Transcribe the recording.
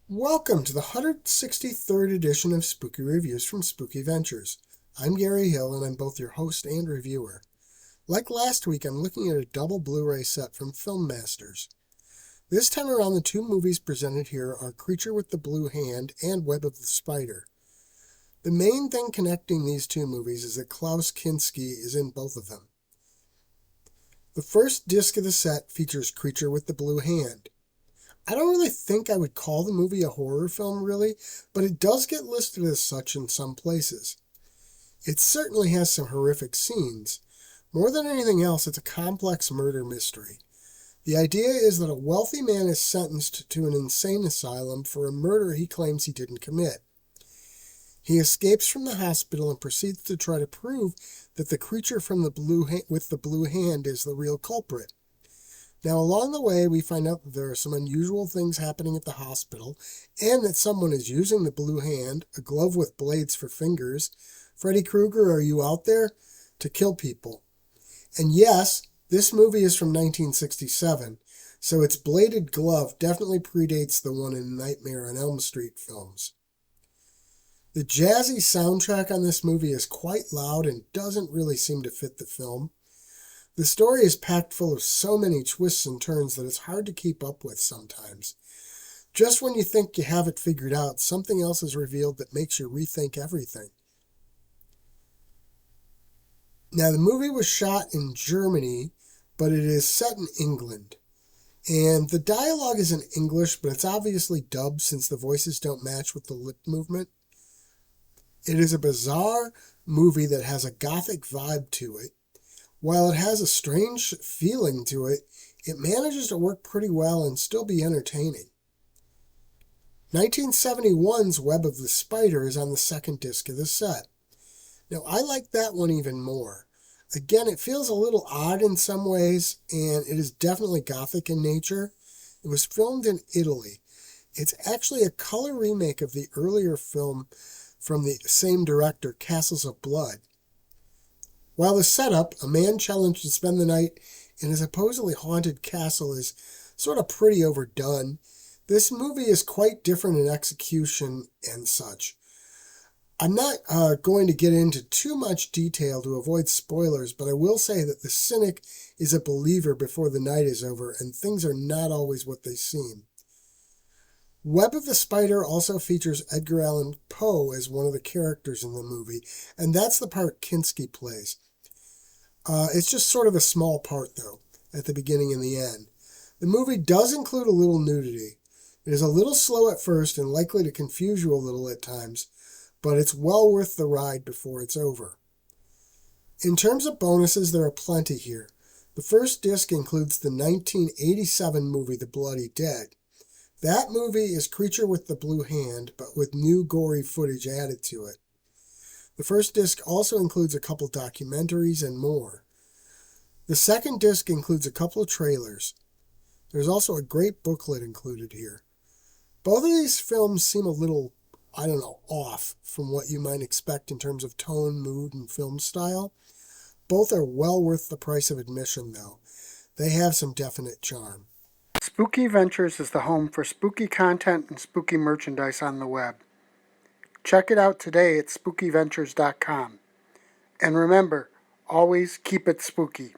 Welcome to the 163rd edition of Spooky Reviews from Spooky Ventures. I'm Gary Hill, and I'm both your host and reviewer. Like last week, I'm looking at a double Blu-Ray set from Film Masters. This time around, the two movies presented here are Creature with the Blue Hand and Web of the Spider. The main thing connecting these two movies is that Klaus Kinski is in both of them. The first disc of the set features Creature with the Blue Hand. I don't really think I would call the movie a horror film, really, but it does get listed as such in some places. It certainly has some horrific scenes. More than anything else, it's a complex murder mystery. The idea is that a wealthy man is sentenced to an insane asylum for a murder he claims he didn't commit. He escapes from the hospital and proceeds to try to prove that the creature from with the blue hand is the real culprit. Now, along the way, we find out that there are some unusual things happening at the hospital, and that someone is using the blue hand, a glove with blades for fingers. Freddy Krueger, are you out there? To kill people. And yes, this movie is from 1967, so its bladed glove definitely predates the one in Nightmare on Elm Street films. The jazzy soundtrack on this movie is quite loud and doesn't really seem to fit the film. The story is packed full of so many twists and turns that it's hard to keep up with sometimes. Just when you think you have it figured out, something else is revealed that makes you rethink everything. Now, the movie was shot in Germany, but it is set in England. And the dialogue is in English, but it's obviously dubbed since the voices don't match with the lip movement. It is a bizarre movie that has a gothic vibe to it. While it has a strange feeling to it, it manages to work pretty well and still be entertaining. 1971's Web of the Spider is on the second disc of the set. Now, I like that one even more. Again, it feels a little odd in some ways, and it is definitely gothic in nature. It was filmed in Italy. It's actually a color remake of the earlier film from the same director, Castles of Blood. While the setup, a man challenged to spend the night in a supposedly haunted castle, is sort of pretty overdone, this movie is quite different in execution and such. I'm not going to get into too much detail to avoid spoilers, but I will say that the cynic is a believer before the night is over, and things are not always what they seem. Web of the Spider also features Edgar Allan Poe as one of the characters in the movie, and that's the part Kinski plays. It's just sort of a small part, though, at the beginning and the end. The movie does include a little nudity. It is a little slow at first and likely to confuse you a little at times, but it's well worth the ride before it's over. In terms of bonuses, there are plenty here. The first disc includes the 1987 movie The Bloody Dead. That movie is Creature with the Blue Hand, but with new gory footage added to it. The first disc also includes a couple documentaries and more. The second disc includes a couple of trailers. There's also a great booklet included here. Both of these films seem a little, off from what you might expect in terms of tone, mood, and film style. Both are well worth the price of admission, though. They have some definite charm. Spooky Ventures is the home for spooky content and spooky merchandise on the web. Check it out today at spookyventures.com. And remember, always keep it spooky.